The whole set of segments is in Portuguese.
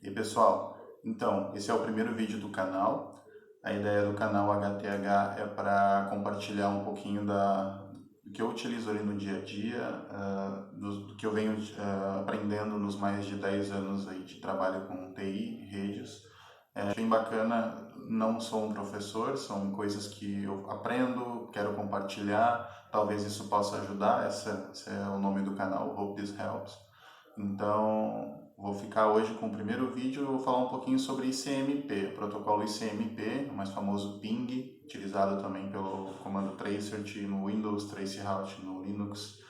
E pessoal, então, esse é o primeiro vídeo do canal. A ideia do canal HTH é para compartilhar um pouquinho do que eu utilizo ali no dia a dia, do que eu venho aprendendo nos mais de 10 anos aí de trabalho com TI, redes. Acho bem bacana, não sou um professor, são coisas que eu aprendo, quero compartilhar, talvez isso possa ajudar, esse é o nome do canal, Hope This Helps. Então, vou ficar hoje com o primeiro vídeo, eu vou falar um pouquinho sobre ICMP, o protocolo ICMP, o mais famoso ping, utilizado também pelo comando Tracert no Windows, Traceroute no Linux,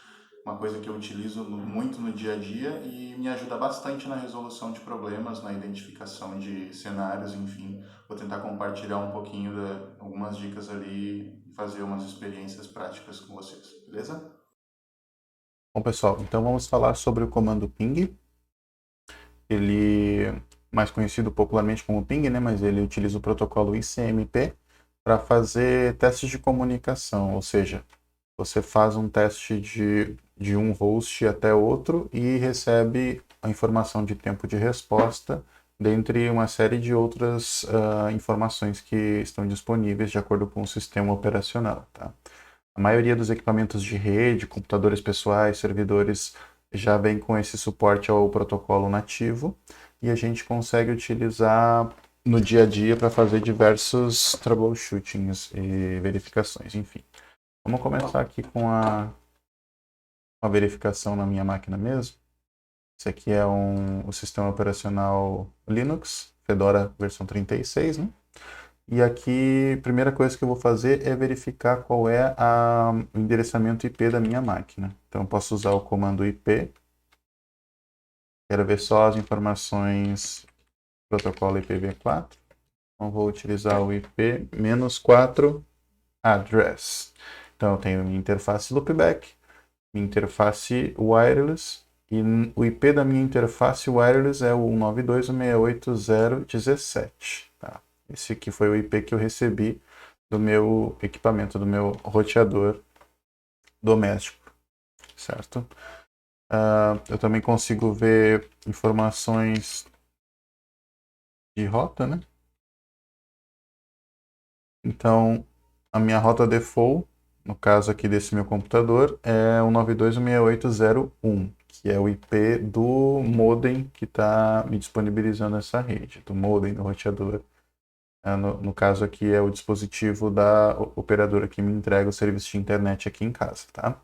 uma coisa que eu utilizo muito no dia a dia e me ajuda bastante na resolução de problemas, na identificação de cenários, enfim. Vou tentar compartilhar um pouquinho de algumas dicas ali e fazer umas experiências práticas com vocês, beleza? Bom, pessoal, então vamos falar sobre o comando ping. Ele é mais conhecido popularmente como ping, né, mas ele utiliza o protocolo ICMP para fazer testes de comunicação, ou seja, você faz um teste de um host até outro e recebe a informação de tempo de resposta, dentre uma série de outras informações que estão disponíveis de acordo com o sistema operacional. Tá? A maioria dos equipamentos de rede, computadores pessoais, servidores, já vem com esse suporte ao protocolo nativo e a gente consegue utilizar no dia a dia para fazer diversos troubleshootings e verificações, enfim. Vamos começar aqui com a verificação na minha máquina mesmo. Esse aqui é o sistema operacional Linux, Fedora versão 36, né? E aqui, a primeira coisa que eu vou fazer é verificar qual é o endereçamento IP da minha máquina. Então, eu posso usar o comando IP. Quero ver só as informações do protocolo IPv4. Então, vou utilizar o IP-4 address. Então, eu tenho minha interface loopback, minha interface wireless, e o IP da minha interface wireless é o 192.168.17. Tá? Esse aqui foi o IP que eu recebi do meu equipamento, do meu roteador doméstico, certo? Eu também consigo ver informações de rota, né? Então, a minha rota default, no caso aqui desse meu computador, é o 92.168.0.1, que é o IP do modem que está me disponibilizando essa rede, do modem do roteador. No caso aqui é o dispositivo da operadora que me entrega o serviço de internet aqui em casa, tá?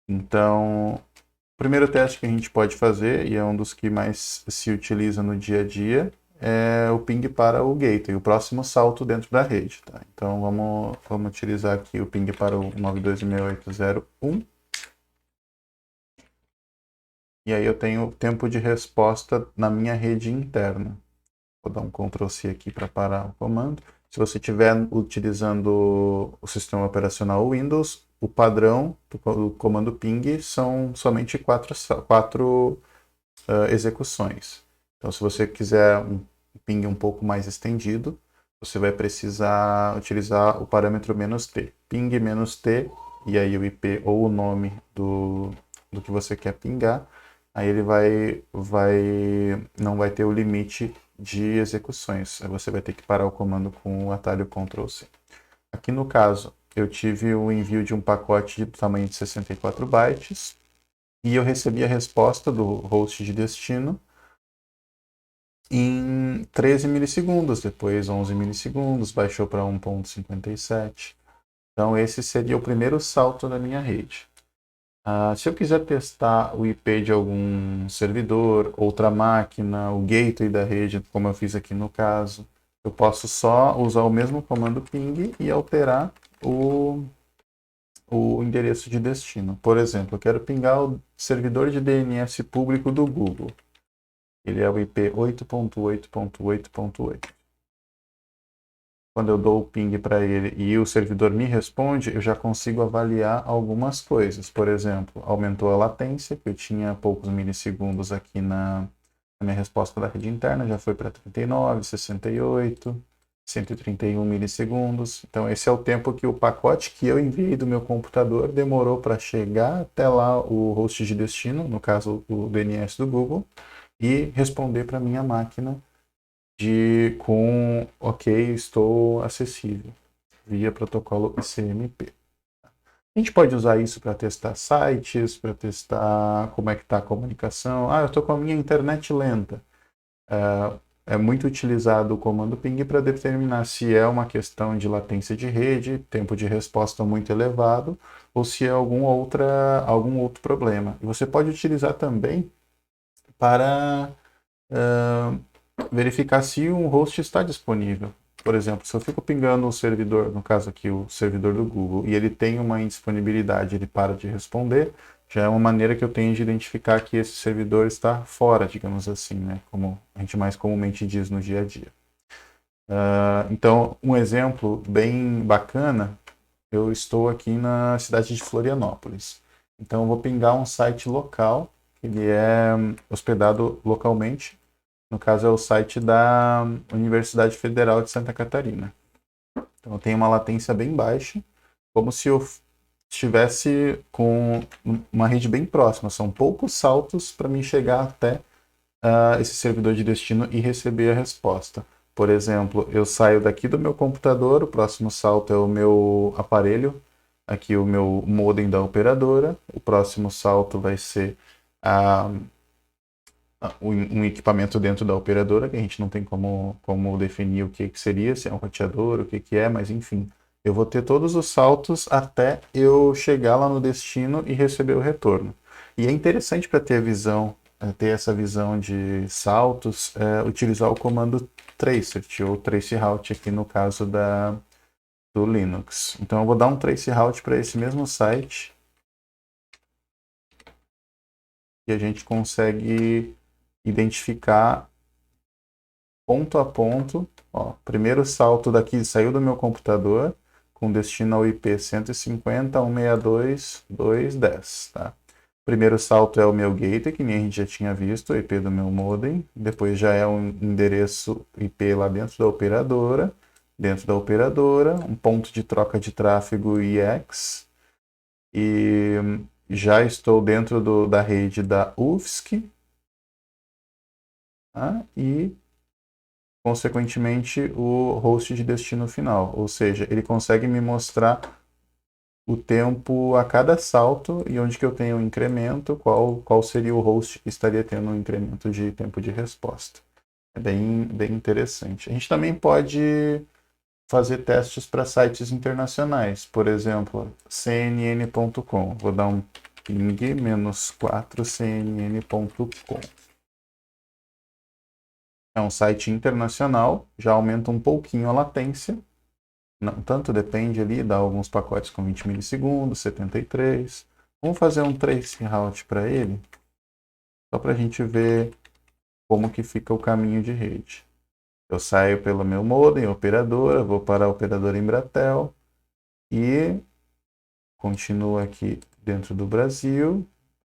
Então, o primeiro teste que a gente pode fazer, e é um dos que mais se utiliza no dia a dia, é o ping para o gateway, o próximo salto dentro da rede, tá? Então, vamos utilizar aqui o ping para o 92.168.0.1. E aí eu tenho tempo de resposta na minha rede interna. Vou dar um Ctrl C aqui para parar o comando. Se você estiver utilizando o sistema operacional Windows, o padrão do comando ping são somente quatro execuções. Então, se você quiser um ping um pouco mais estendido, você vai precisar utilizar o parâmetro "-t". Ping "-t", e aí o IP ou o nome do que você quer pingar, aí ele não vai ter o limite de execuções. Aí você vai ter que parar o comando com o atalho Ctrl C. Aqui no caso, eu tive o envio de um pacote de tamanho de 64 bytes e eu recebi a resposta do host de destino em 13 milissegundos, depois 11 milissegundos, baixou para 1.57. Então esse seria o primeiro salto da minha rede. Se eu quiser testar o IP de algum servidor, outra máquina, o gateway da rede, como eu fiz aqui no caso, eu posso só usar o mesmo comando ping e alterar o endereço de destino. Por exemplo, eu quero pingar o servidor de DNS público do Google. Ele é o IP 8.8.8.8. Quando eu dou o ping para ele e o servidor me responde, eu já consigo avaliar algumas coisas. Por exemplo, aumentou a latência, que eu tinha poucos milissegundos aqui na minha resposta da rede interna, já foi para 39, 68, 131 milissegundos. Então, esse é o tempo que o pacote que eu enviei do meu computador demorou para chegar até lá o host de destino, no caso o DNS do Google, e responder para minha máquina com ok, estou acessível via protocolo ICMP. A gente pode usar isso para testar sites, para testar como é que está a comunicação. Eu estou com a minha internet lenta. É muito utilizado o comando ping para determinar se é uma questão de latência de rede, tempo de resposta muito elevado, ou se é algum outro problema. E você pode utilizar também para verificar se um host está disponível. Por exemplo, se eu fico pingando o servidor, no caso aqui o servidor do Google, e ele tem uma indisponibilidade, ele para de responder, já é uma maneira que eu tenho de identificar que esse servidor está fora, digamos assim, né? Como a gente mais comumente diz no dia a dia. Então, um exemplo bem bacana, eu estou aqui na cidade de Florianópolis. Então, eu vou pingar um site local, ele é hospedado localmente. No caso, é o site da Universidade Federal de Santa Catarina. Então, tem uma latência bem baixa, como se eu estivesse com uma rede bem próxima. São poucos saltos para mim chegar até esse servidor de destino e receber a resposta. Por exemplo, eu saio daqui do meu computador, o próximo salto é o meu aparelho, aqui o meu modem da operadora, o próximo salto vai ser um equipamento dentro da operadora, que a gente não tem como definir o que seria, se é um roteador, o que é, mas enfim. Eu vou ter todos os saltos até eu chegar lá no destino e receber o retorno. E é interessante para ter essa visão de saltos, utilizar o comando tracert ou traceroute aqui no caso do Linux. Então eu vou dar um traceroute para esse mesmo site e a gente consegue identificar ponto a ponto. Ó, primeiro salto daqui saiu do meu computador com destino ao IP 150.162.210, tá? Primeiro salto é o meu gateway, que nem a gente já tinha visto, o IP do meu modem. Depois já é um endereço IP lá dentro da operadora. Dentro da operadora, um ponto de troca de tráfego IX. E já estou dentro da rede da UFSC. E consequentemente o host de destino final, ou seja, ele consegue me mostrar o tempo a cada salto e onde que eu tenho um incremento, qual seria o host que estaria tendo um incremento de tempo de resposta. É bem interessante. A gente também pode fazer testes para sites internacionais, por exemplo, cnn.com. Vou dar um ping -4 cnn.com. É um site internacional, já aumenta um pouquinho a latência. Não tanto, depende ali, dá alguns pacotes com 20 milissegundos, 73. Vamos fazer um traceroute para ele, só para a gente ver como que fica o caminho de rede. Eu saio pelo meu modem, operadora, vou para a operadora Embratel e continuo aqui dentro do Brasil.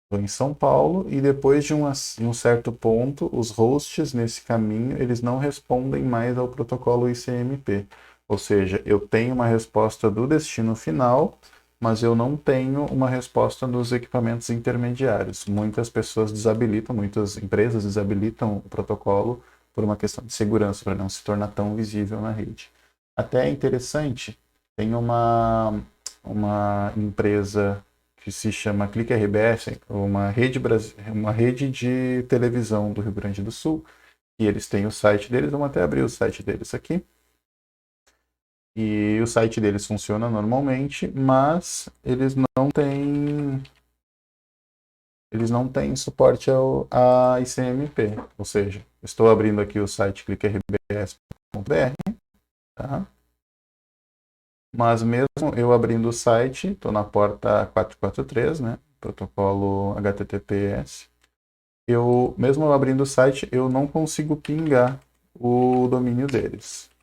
Estou em São Paulo e depois de um certo ponto, os hosts nesse caminho, eles não respondem mais ao protocolo ICMP. Ou seja, eu tenho uma resposta do destino final, mas eu não tenho uma resposta dos equipamentos intermediários. Muitas pessoas desabilitam, muitas empresas desabilitam o protocolo por uma questão de segurança, para não se tornar tão visível na rede. Até é interessante, tem uma empresa que se chama Clique RBS, uma rede de televisão do Rio Grande do Sul, e eles têm o site deles, vamos até abrir o site deles aqui. E o site deles funciona normalmente, mas eles não têm suporte a ICMP. Ou seja, estou abrindo aqui o site cliquerbs.br, tá? Mas mesmo eu abrindo o site, estou na porta 443, né? Protocolo HTTPS. Mesmo eu abrindo o site, eu não consigo pingar o domínio deles.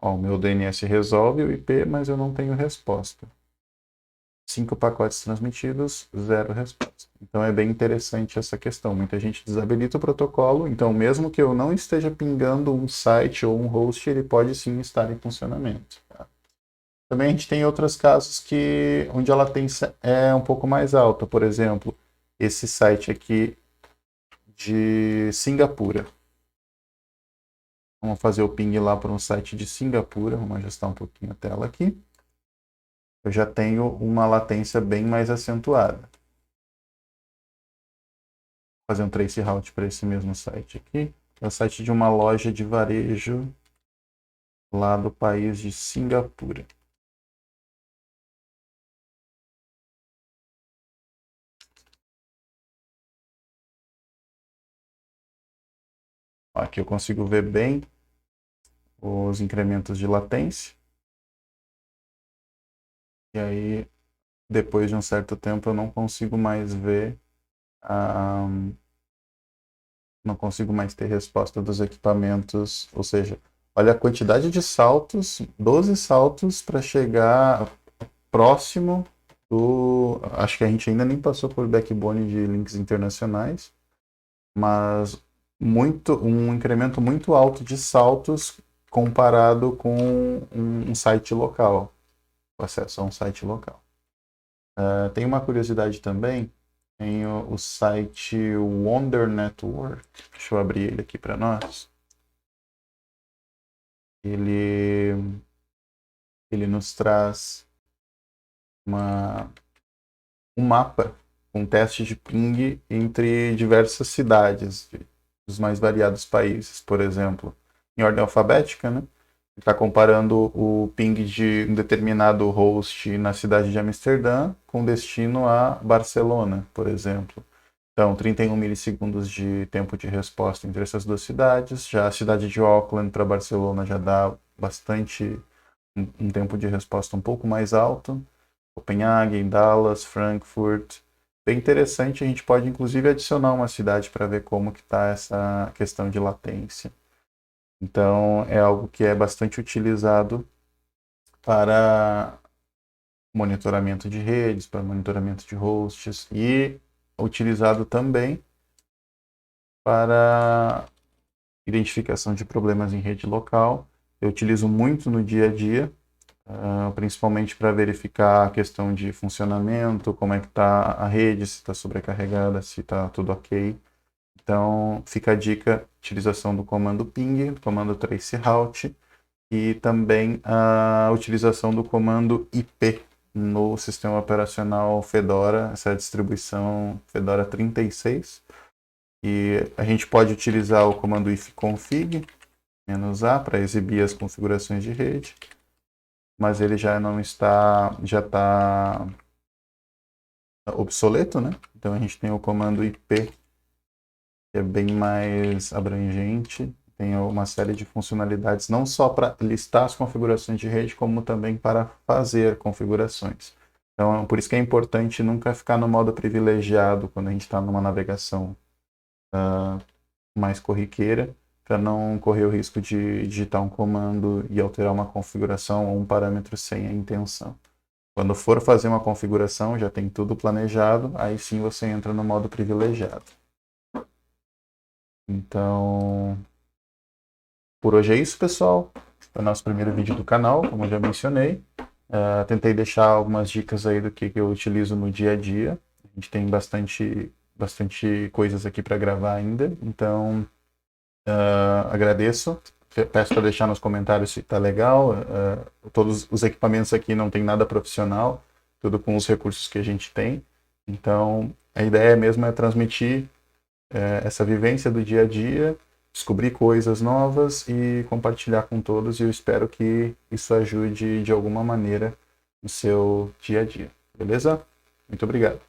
Ó, o meu DNS resolve o IP, mas eu não tenho resposta. 5 pacotes transmitidos, 0 resposta. Então é bem interessante essa questão. Muita gente desabilita o protocolo, então mesmo que eu não esteja pingando um site ou um host, ele pode sim estar em funcionamento. Tá? Também a gente tem outros casos onde a latência é um pouco mais alta. Por exemplo, esse site aqui de Singapura. Vamos fazer o ping lá para um site de Singapura. Vamos ajustar um pouquinho a tela aqui. Eu já tenho uma latência bem mais acentuada. Vou fazer um trace route para esse mesmo site aqui. É o site de uma loja de varejo lá do país de Singapura. Aqui eu consigo ver bem os incrementos de latência. E aí, depois de um certo tempo, eu não consigo mais ver, não consigo mais ter resposta dos equipamentos. Ou seja, olha a quantidade de saltos, 12 saltos para chegar próximo do... Acho que a gente ainda nem passou por backbone de links internacionais, mas um incremento muito alto de saltos comparado com um site local, o acesso a um site local. Tem uma curiosidade também, tem o site Wonder Network, deixa eu abrir ele aqui para nós. Ele nos traz um mapa com testes de ping entre diversas cidades dos mais variados países, por exemplo, em ordem alfabética, né? Está comparando o ping de um determinado host na cidade de Amsterdã com destino a Barcelona, por exemplo. Então, 31 milissegundos de tempo de resposta entre essas duas cidades. Já a cidade de Auckland para Barcelona já dá bastante um tempo de resposta um pouco mais alto. Copenhague, Dallas, Frankfurt. Bem interessante, a gente pode inclusive adicionar uma cidade para ver como que está essa questão de latência. Então, é algo que é bastante utilizado para monitoramento de redes, para monitoramento de hosts e utilizado também para identificação de problemas em rede local. Eu utilizo muito no dia a dia, principalmente para verificar a questão de funcionamento, como é que está a rede, se está sobrecarregada, se está tudo ok. Então, fica a dica, utilização do comando ping, do comando traceroute e também a utilização do comando IP no sistema operacional Fedora, essa distribuição Fedora 36. E a gente pode utilizar o comando ifconfig -a para exibir as configurações de rede, mas ele já não está, já está obsoleto, né? Então a gente tem o comando IP, que é bem mais abrangente, tem uma série de funcionalidades, não só para listar as configurações de rede, como também para fazer configurações. Então, por isso que é importante nunca ficar no modo privilegiado quando a gente está numa navegação mais corriqueira, para não correr o risco de digitar um comando e alterar uma configuração ou um parâmetro sem a intenção. Quando for fazer uma configuração, já tem tudo planejado, aí sim você entra no modo privilegiado. Então, por hoje é isso, pessoal. É o nosso primeiro vídeo do canal, como eu já mencionei. Tentei deixar algumas dicas aí do que eu utilizo no dia a dia. A gente tem bastante coisas aqui para gravar ainda, então agradeço. Peço para deixar nos comentários se está legal. Todos os equipamentos aqui não tem nada profissional, tudo com os recursos que a gente tem. Então, a ideia mesmo é transmitir essa vivência do dia a dia, descobrir coisas novas e compartilhar com todos. E eu espero que isso ajude de alguma maneira no seu dia a dia. Beleza? Muito obrigado.